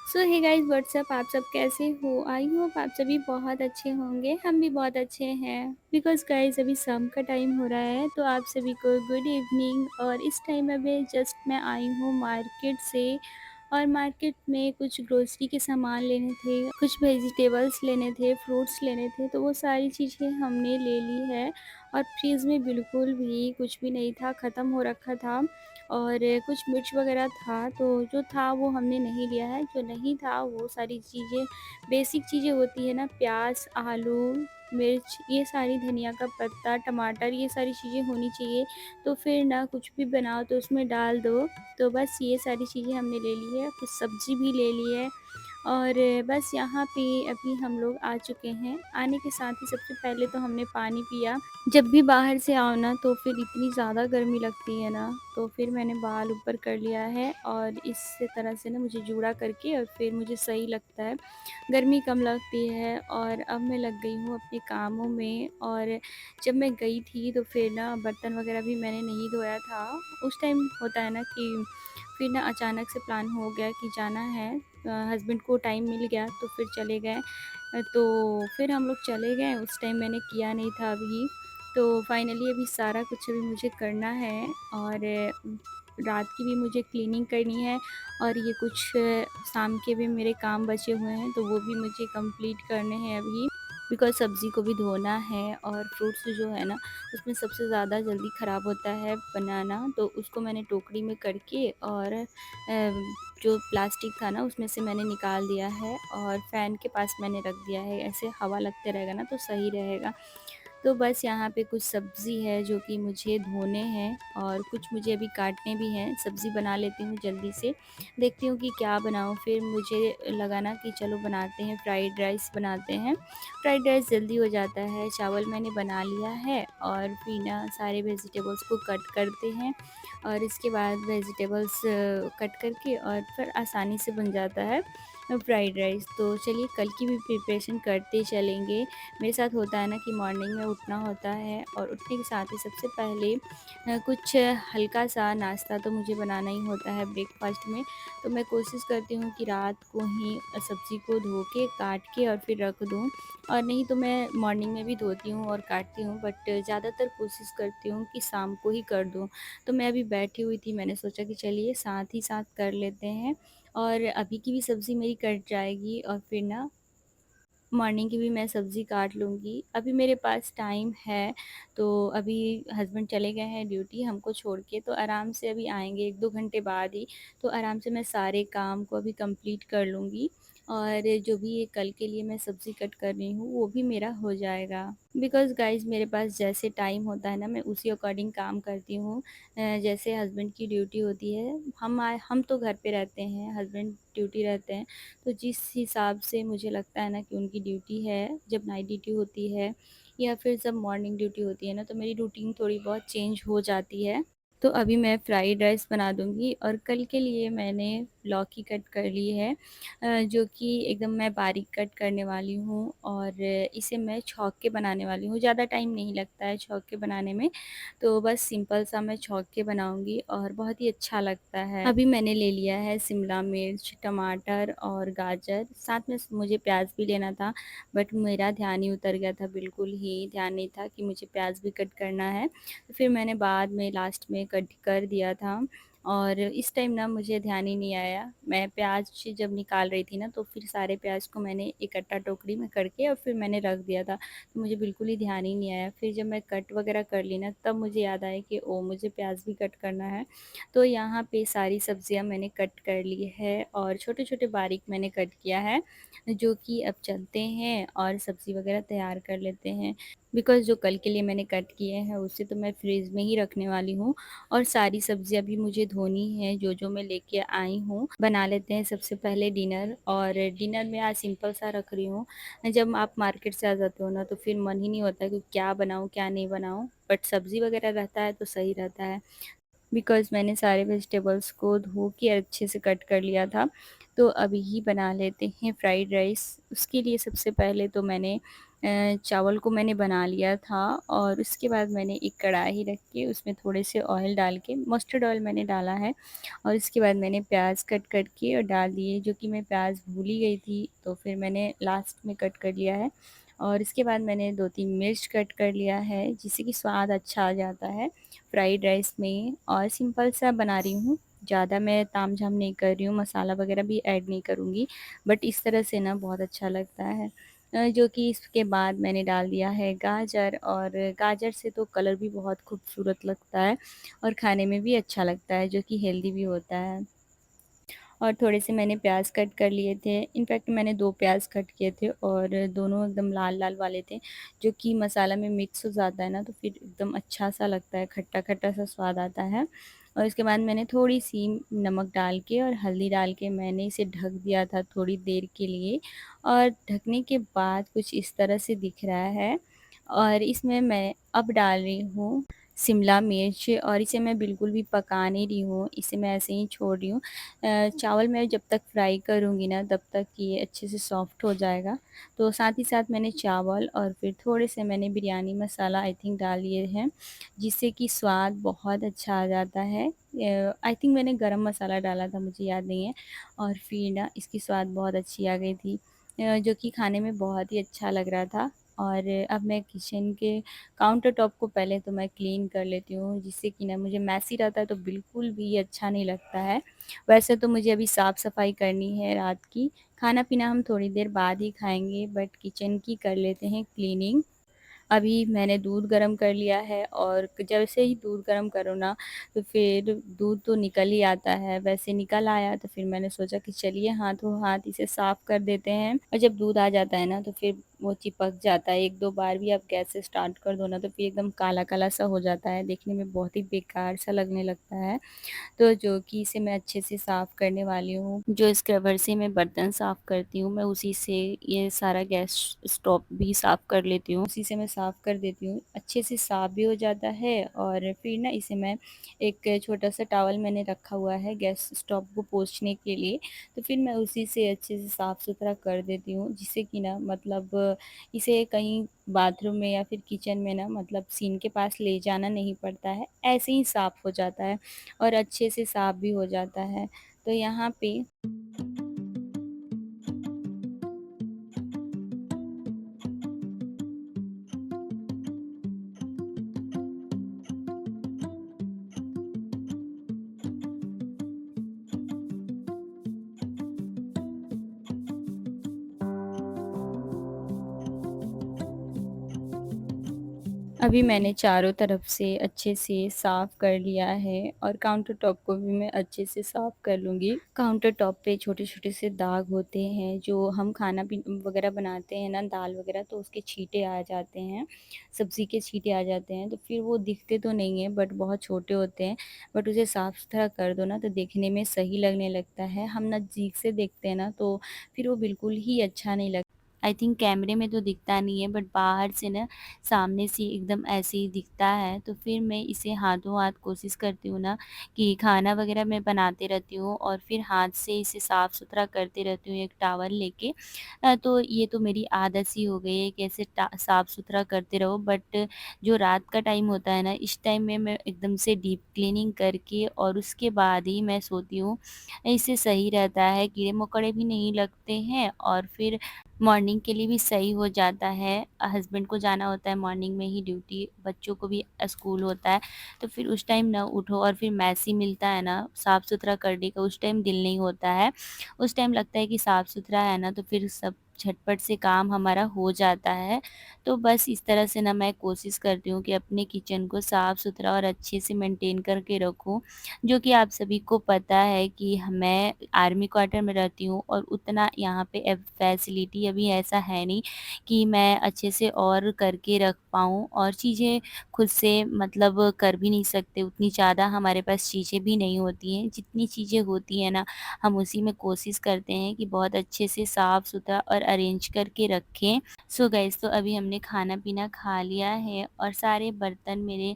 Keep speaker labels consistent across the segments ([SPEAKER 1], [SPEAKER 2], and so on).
[SPEAKER 1] सो hey guys what's up, आप सब कैसे हो? आई होप आप सभी बहुत अच्छे होंगे। हम भी बहुत अच्छे हैं। बिकॉज़ गाइस अभी शाम का टाइम हो रहा है, तो आप सभी को गुड इवनिंग। और इस टाइम अभी जस्ट मैं आई हूँ मार्केट से। और मार्केट में कुछ ग्रोसरी के सामान लेने थे, कुछ वेजिटेबल्स लेने थे, फ्रूट्स लेने थे, तो वो सारी चीज़ें हमने ले ली है। और फ्रिज में बिल्कुल भी कुछ भी नहीं था, ख़त्म हो रखा था। और कुछ मिर्च वगैरह था, तो जो था वो हमने नहीं लिया है। जो नहीं था वो सारी चीज़ें, बेसिक चीज़ें होती है ना, प्याज़, आलू, मिर्च, ये सारी, धनिया का पत्ता, टमाटर, ये सारी चीज़ें होनी चाहिए। तो फिर ना कुछ भी बनाओ तो उसमें डाल दो। तो बस ये सारी चीज़ें हमने ले ली है, कुछ सब्ज़ी भी ले ली है। और बस यहाँ पे अभी हम लोग आ चुके हैं। आने के साथ ही सबसे पहले तो हमने पानी पिया। जब भी बाहर से आओ ना तो फिर इतनी ज़्यादा गर्मी लगती है ना, तो फिर मैंने बाल ऊपर कर लिया है और इस तरह से ना मुझे जूड़ा करके और फिर मुझे सही लगता है, गर्मी कम लगती है। और अब मैं लग गई हूँ अपने कामों में। और जब मैं गई थी तो फिर ना बर्तन वगैरह भी मैंने नहीं धोया था। उस टाइम होता है ना कि फिर ना अचानक से प्लान हो गया कि जाना है, हस्बैंड को टाइम मिल गया तो फिर चले गए। तो फिर हम लोग चले गए, उस टाइम मैंने किया नहीं था अभी। तो फाइनली अभी सारा कुछ अभी मुझे करना है। और रात की भी मुझे क्लीनिंग करनी है। और ये कुछ शाम के भी मेरे काम बचे हुए हैं, तो वो भी मुझे कंप्लीट करने हैं अभी। बिकॉज़ सब्ज़ी को भी धोना है। और फ्रूट्स जो है ना, उसमें सबसे ज़्यादा जल्दी ख़राब होता है बनाना, तो उसको मैंने टोकरी में करके और जो प्लास्टिक था ना उसमें से मैंने निकाल दिया है और फ़ैन के पास मैंने रख दिया है। ऐसे हवा लगते रहेगा ना तो सही रहेगा। तो बस यहाँ पे कुछ सब्ज़ी है जो कि मुझे धोने हैं और कुछ मुझे अभी काटने भी हैं। सब्ज़ी बना लेती हूँ जल्दी से, देखती हूँ कि क्या बनाऊँ। फिर मुझे लगा ना कि चलो बनाते हैं, फ्राइड राइस बनाते हैं। फ्राइड राइस जल्दी हो जाता है। चावल मैंने बना लिया है और फिर ना सारे वेजिटेबल्स को कट करते हैं। और इसके बाद वेजिटेबल्स कट करके और फिर आसानी से बन जाता है फ्राइड राइस। तो चलिए कल की भी प्रिपरेशन करते चलेंगे। मेरे साथ होता है ना कि मॉर्निंग में उठना होता है और उठने के साथ ही सबसे पहले कुछ हल्का सा नाश्ता तो मुझे बनाना ही होता है ब्रेकफास्ट में। तो मैं कोशिश करती हूँ कि रात को ही सब्ज़ी को धो के काट के और फिर रख दूँ। और नहीं तो मैं मॉर्निंग में भी धोती हूँ और काटती हूँ, बट ज़्यादातर कोशिश करती हूँ कि शाम को ही कर दूँ। तो मैं अभी बैठी हुई थी, मैंने सोचा कि चलिए साथ ही साथ कर लेते हैं। और अभी की भी सब्ज़ी मेरी कट जाएगी और फिर ना मॉर्निंग की भी मैं सब्ज़ी काट लूँगी। अभी मेरे पास टाइम है, तो अभी हस्बैंड चले गए हैं ड्यूटी हमको छोड़ के, तो आराम से अभी आएँगे 1-2 घंटे बाद ही। तो आराम से मैं सारे काम को अभी कंप्लीट कर लूँगी। और जो भी ये कल के लिए मैं सब्ज़ी कट कर रही हूँ, वो भी मेरा हो जाएगा। बिकॉज़ गाइज़ मेरे पास जैसे टाइम होता है ना, मैं उसी अकॉर्डिंग काम करती हूँ। जैसे हस्बैंड की ड्यूटी होती है, हम तो घर पे रहते हैं, हस्बैंड ड्यूटी रहते हैं। तो जिस हिसाब से मुझे लगता है ना कि उनकी ड्यूटी है, जब नाइट ड्यूटी होती है या फिर जब मॉर्निंग ड्यूटी होती है ना, तो मेरी रूटीन थोड़ी बहुत चेंज हो जाती है। तो अभी मैं फ्राइड राइस बना दूँगी और कल के लिए मैंने लौकी कट कर ली है, जो कि एकदम मैं बारीक कट करने वाली हूँ और इसे मैं छौंक के बनाने वाली हूँ। ज़्यादा टाइम नहीं लगता है छौंक के बनाने में, तो बस सिंपल सा मैं छौंक के बनाऊँगी और बहुत ही अच्छा लगता है। अभी मैंने ले लिया है शिमला मिर्च, टमाटर और गाजर, साथ में मुझे प्याज़ भी लेना था, बट मेरा ध्यान ही उतर गया था, बिल्कुल ही ध्यान नहीं था कि मुझे प्याज़ भी कट करना है। तो फिर मैंने बाद में लास्ट में कट कर दिया था। और इस टाइम ना मुझे ध्यान ही नहीं आया। मैं प्याज़ जब निकाल रही थी ना, तो फिर सारे प्याज़ को मैंने इकट्ठा टोकरी में करके और फिर मैंने रख दिया था। तो मुझे बिल्कुल ही ध्यान ही नहीं आया। फिर जब मैं कट वगैरह कर ली ना, तब मुझे याद आया कि ओह! मुझे प्याज़ भी कट करना है। तो यहाँ पे सारी सब्जियाँ मैंने कट कर ली है और छोटे-छोटे बारीक मैंने कट किया है, जो कि अब चलते हैं और सब्ज़ी वगैरह तैयार कर लेते हैं। बिकॉज़ जो कल के लिए मैंने कट किए हैं, उसे तो मैं फ्रिज में ही रखने वाली हूँ। और सारी सब्ज़ियाँ भी मुझे धोनी है, जो-जो मैं लेके आई हूँ। बना लेते हैं सबसे पहले डिनर। और डिनर में आज सिंपल सा रख रही हूँ। जब आप मार्केट से आ जाते हो ना, तो फिर मन ही नहीं होता कि क्या बनाऊँ, क्या नहीं बनाऊँ, बट सब्ज़ी वगैरह रहता है तो सही रहता है। बिकॉज़ मैंने सारे वेजिटेबल्स को धो के अच्छे से कट कर लिया था। तो अभी ही बना लेते हैं फ्राइड राइस। उसके लिए सबसे पहले तो मैंने चावल को मैंने बना लिया था और उसके बाद मैंने एक कढ़ाई रख के उसमें थोड़े से ऑयल डाल के मस्टर्ड ऑयल मैंने डाला है और इसके बाद मैंने प्याज कट कट के और डाल दिए, जो कि मैं प्याज भूल ही गई थी तो फिर मैंने लास्ट में कट कर लिया है। और इसके बाद मैंने 2-3 मिर्च कट कर लिया है जिससे कि स्वाद अच्छा आ जाता है फ्राइड राइस में। और सिंपल सा बना रही हूँ, ज़्यादा मैं तामझाम नहीं कर रही हूँ, मसाला वगैरह भी ऐड नहीं करूँगी, बट इस तरह से ना बहुत अच्छा लगता है। जो कि इसके बाद मैंने डाल दिया है गाजर, और गाजर से तो कलर भी बहुत खूबसूरत लगता है और खाने में भी अच्छा लगता है, जो कि हेल्दी भी होता है। और थोड़े से मैंने प्याज कट कर लिए थे, इनफैक्ट मैंने 2 प्याज कट किए थे और दोनों एकदम लाल-लाल वाले थे, जो कि मसाला में मिक्स हो जाता है ना तो फिर एकदम अच्छा-सा लगता है, खट्टा-खट्टा सा स्वाद आता है। और इसके बाद मैंने थोड़ी-सी नमक डाल के और हल्दी डाल के मैंने इसे ढक दिया था थोड़ी देर के लिए, और ढकने के बाद कुछ इस तरह से दिख रहा है। और इसमें मैं अब डाल रही हूँ शिमला मिर्च, और इसे मैं बिल्कुल भी पका नहीं रही हूँ, इसे मैं ऐसे ही छोड़ रही हूँ। चावल मैं जब तक फ्राई करूँगी ना तब तक ये अच्छे से सॉफ्ट हो जाएगा। तो साथ ही साथ मैंने चावल और फिर थोड़े से मैंने बिरयानी मसाला आई थिंक डाल लिए हैं, जिससे कि स्वाद बहुत अच्छा आ जाता है। आई थिंक मैंने गरम मसाला डाला था, मुझे याद नहीं है। और फिर ना इसकी स्वाद बहुत अच्छी आ गई थी, जो कि खाने में बहुत ही अच्छा लग रहा था। और अब मैं किचन के काउंटर टॉप को पहले तो मैं क्लीन कर लेती हूँ, जिससे कि ना मुझे मेसी रहता है तो बिल्कुल भी अच्छा नहीं लगता है। वैसे तो मुझे अभी साफ़-सफ़ाई करनी है रात की, खाना-पीना हम थोड़ी देर बाद ही खाएँगे, बट किचन की कर लेते हैं क्लीनिंग। अभी मैंने दूध गरम कर लिया है और जैसे ही दूध गरम करो ना तो फिर दूध तो निकल ही आता है, वैसे निकल आया तो फिर मैंने सोचा कि चलिए हाथों हाथ इसे साफ़ कर देते हैं। और जब दूध आ जाता है ना तो फिर वो चिपक जाता है, 1-2 बार भी आप गैस से स्टार्ट कर दो ना तो फिर एकदम काला-काला सा हो जाता है, देखने में बहुत ही बेकार सा लगने लगता है। तो जो कि इसे मैं अच्छे से साफ़ करने वाली हूँ। जो स्क्रबर से मैं बर्तन साफ़ करती हूँ, मैं उसी से ये सारा गैस स्टोव भी साफ़ कर लेती हूँ। उसी से मैं साफ़ कर देती हूँ, अच्छे से साफ़ भी हो जाता है। और फिर ना इसे मैं एक छोटा-सा टॉवल मैंने रखा हुआ है गैस स्टोव को पोंछने के लिए, तो फिर मैं उसी से अच्छे से साफ़-सुथरा कर देती हूँ, जिससे कि ना मतलब इसे कहीं बाथरूम में या फिर किचन में ना मतलब सिंक के पास ले जाना नहीं पड़ता है, ऐसे ही साफ़ हो जाता है। और अच्छे से साफ़ भी हो जाता है। तो यहाँ पे अभी मैंने चारों तरफ से अच्छे से साफ़ कर लिया है और काउंटर टॉप को भी मैं अच्छे से साफ़ कर लूँगी। काउंटर टॉप पे छोटे-छोटे से दाग होते हैं, जो हम खाना पी वग़ैरह बनाते हैं ना, दाल वग़ैरह, तो उसके छींटे आ जाते हैं, सब्ज़ी के छींटे आ जाते हैं, तो फिर वो दिखते तो नहीं हैं बट बहुत छोटे होते हैं। बट उसे साफ़-सुथरा कर दो ना तो देखने में सही लगने लगता है। हम नज़दीक से देखते हैं ना तो फिर वो बिल्कुल ही अच्छा नहीं लगता। आई थिंक कैमरे में तो दिखता नहीं है बट बाहर से ना सामने से एकदम ऐसे ही दिखता है, तो फिर मैं इसे हाथों हाथ कोशिश करती हूँ ना कि खाना वगैरह मैं बनाते रहती हूँ और फिर हाथ से इसे साफ़-सुथरा करते रहती हूँ एक टॉवल लेके। तो ये तो मेरी आदत सी हो गई है कि ऐसे साफ़-सुथरा करते रहो, बट जो रात का टाइम होता है ना, इस टाइम में मैं एकदम से डीप क्लीनिंग करके और उसके बाद ही मैं सोती हूँ। इससे सही रहता है, कीड़े-मकोड़े भी नहीं लगते हैं और फिर मॉर्निंग के लिए भी सही हो जाता है। हस्बैंड को जाना होता है मॉर्निंग में ही ड्यूटी, बच्चों को भी स्कूल होता है, तो फिर उस टाइम ना उठो और फिर मैसी मिलता है ना साफ़-सुथरा करने का, उस टाइम दिल नहीं होता है। उस टाइम लगता है कि साफ़-सुथरा है ना तो फिर सब झटपट से काम हमारा हो जाता है। तो बस इस तरह से ना मैं कोशिश करती हूँ कि अपने किचन को साफ़-सुथरा और अच्छे से मेंटेन करके रखूँ। जो कि आप सभी को पता है कि मैं आर्मी क्वार्टर में रहती हूँ और उतना यहाँ पे फैसिलिटी अभी ऐसा है नहीं कि मैं अच्छे से और करके रख पाऊँ, और चीज़ें खुद से मतलब कर भी नहीं सकते, उतनी ज़्यादा हमारे पास चीज़ें भी नहीं होती हैं। जितनी चीज़ें होती हैं ना, हम उसी में कोशिश करते हैं कि बहुत अच्छे से साफ़-सुथरा और अरेंज करके रखें। सो गाइस तो अभी हमने खाना-पीना खा लिया है और सारे बर्तन मेरे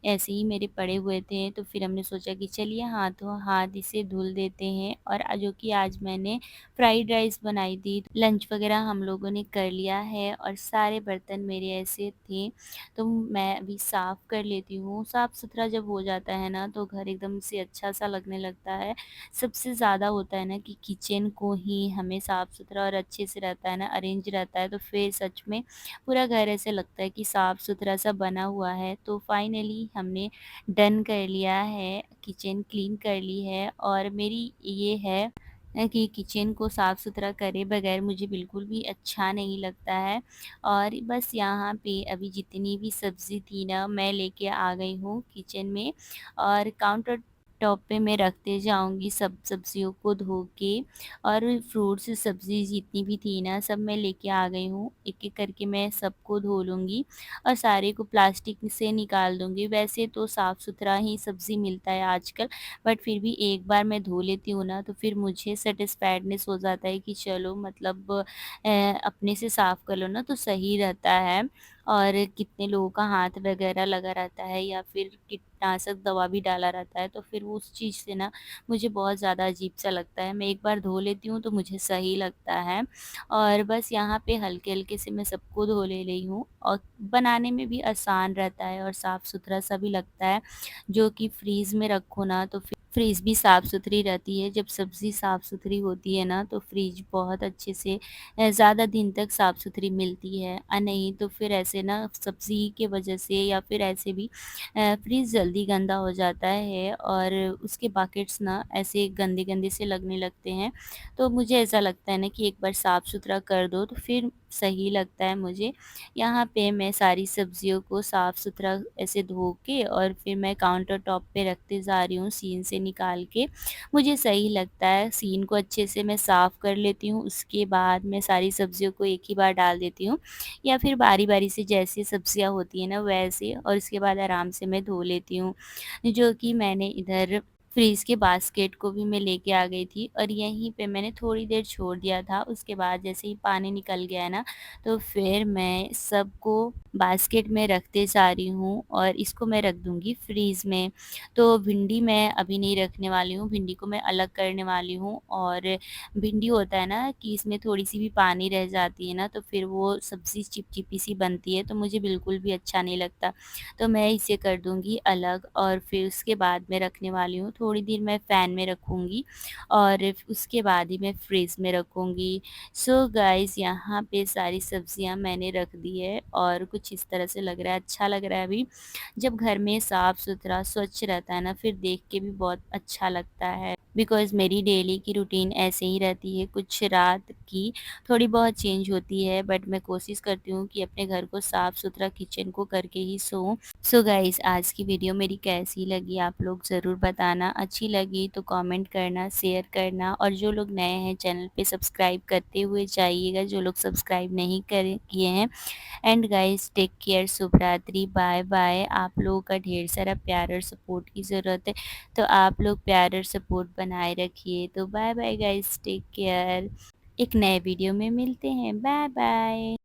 [SPEAKER 1] ऐसे ही मेरे पड़े हुए थे, तो फिर हमने सोचा कि चलिए हाथों हाथ इसे धुल देते हैं। और जो कि आज मैंने फ्राइड राइस बनाई थी, लंच वग़ैरह हम लोगों ने कर लिया है और सारे बर्तन मेरे ऐसे थे, तो मैं अभी साफ़ कर लेती हूँ। साफ़-सुथरा जब हो जाता है ना, तो घर एकदम से अच्छा-सा लगने लगता है। सबसे ज़्यादा होता है ना कि किचन को ही हमें साफ़-सुथरा और अच्छे से रहता है ना, अरेंज रहता है, तो फिर सच में पूरा घर ऐसे लगता है कि साफ़-सुथरा सा बना हुआ है। तो फाइनली हमने डन कर लिया है, किचन क्लीन कर ली है और मेरी ये है कि किचन को साफ़-सुथरा करे बगैर मुझे बिल्कुल भी अच्छा नहीं लगता है। और बस यहाँ पे अभी जितनी भी सब्ज़ी थी ना, मैं लेके आ गई हूँ किचन में और काउंटर टॉप पे मैं रखते जाऊँगी सब सब्ज़ियों को धो के। और फ्रूट्स सब्ज़ी जितनी भी थी ना, सब मैं लेके आ गई हूँ। एक-एक करके मैं सबको धो लूँगी और सारे को प्लास्टिक से निकाल दूँगी। वैसे तो साफ़-सुथरा ही सब्ज़ी मिलता है आजकल, बट फिर भी एक बार मैं धो लेती हूँ ना, तो फिर मुझे सैटिस्फाइडनेस हो जाता है कि चलो मतलब अपने से साफ़ कर लो ना तो सही रहता है। और कितने लोगों का हाथ वगैरह लगा रहता है या फिर कीटनाशक दवा भी डाला रहता है, तो फिर वो उस चीज़ से ना मुझे बहुत ज़्यादा अजीब-सा लगता है। मैं एक बार धो लेती हूँ तो मुझे सही लगता है। और बस यहाँ पे हल्के-हल्के से मैं सबको धो ले रही हूँ और बनाने में भी आसान रहता है और साफ़-सुथरा सा भी लगता है, जो कि फ्रीज़ में रखो ना तो फिर फ्रिज भी साफ़-सुथरी रहती है। जब सब्ज़ी साफ़-सुथरी होती है ना, तो फ्रिज बहुत अच्छे से ज़्यादा दिन तक साफ़-सुथरी मिलती है। नहीं तो फिर ऐसे ना सब्ज़ी के वजह से या फिर ऐसे भी फ्रिज जल्दी गंदा हो जाता है और उसके बकेट्स ना ऐसे गंदे-गंदे से लगने लगते हैं। तो मुझे ऐसा लगता है ना कि एक बार साफ़-सुथरा कर दो तो फिर सही लगता है मुझे। यहाँ पे मैं सारी सब्ज़ियों को साफ़-सुथरा ऐसे धो के और फिर मैं काउंटर टॉप पे रखते जा रही हूँ सीन से निकाल के। मुझे सही लगता है, सीन को अच्छे से मैं साफ़ कर लेती हूँ, उसके बाद मैं सारी सब्ज़ियों को एक ही बार डाल देती हूँ या फिर बारी-बारी से जैसे सब्ज़ियाँ होती हैं ना वैसे, और उसके बाद आराम से मैं धो लेती हूँ। जो कि मैंने इधर फ्रिज के बास्केट को भी मैं लेके आ गई थी और यहीं पे मैंने थोड़ी देर छोड़ दिया था। उसके बाद जैसे ही पानी निकल गया है ना, तो फिर मैं सबको बास्केट में रखते जा रही हूँ और इसको मैं रख दूँगी फ्रीज़ में। तो भिंडी मैं अभी नहीं रखने वाली हूँ, भिंडी को मैं अलग करने वाली हूँ। और भिंडी होता है ना कि इसमें थोड़ी-सी भी पानी रह जाती है ना, तो फिर वो सब्ज़ी चिपचिपी सी बनती है, तो मुझे बिल्कुल भी अच्छा नहीं लगता। तो मैं इसे कर दूँगी अलग और फिर उसके बाद मैं रखने वाली हूँ, थोड़ी देर मैं फ़ैन में रखूँगी और उसके बाद ही मैं फ्रिज में रखूँगी। सो गाइज़ यहाँ पे सारी सब्ज़ियाँ मैंने रख दी है और कुछ इस तरह से लग रहा है, अच्छा लग रहा है अभी। जब घर में साफ-सुथरा, स्वच्छ रहता है ना, फिर देख के भी बहुत अच्छा लगता है। बिकॉज़ मेरी डेली की रूटीन ऐसे ही रहती है, कुछ रात की थोड़ी बहुत चेंज होती है, बट मैं कोशिश करती हूँ कि अपने घर को साफ-सुथरा किचन को करके ही सोऊँ। सो गाइज़ आज की वीडियो मेरी कैसी लगी आप लोग ज़रूर बताना। अच्छी लगी तो कमेंट करना, शेयर करना और जो लोग नए हैं चैनल पे सब्सक्राइब करते हुए जाइएगा, जो लोग सब्सक्राइब नहीं करे किए हैं। एंड गाइस टेक केयर, शुभ रात्रि, बाय बाय। आप लोगों का ढेर सारा प्यार और सपोर्ट की ज़रूरत है, तो आप लोग प्यार और सपोर्ट बनाए रखिए। तो bye bye guys, take care. एक नए वीडियो में मिलते हैं, बाय बाय।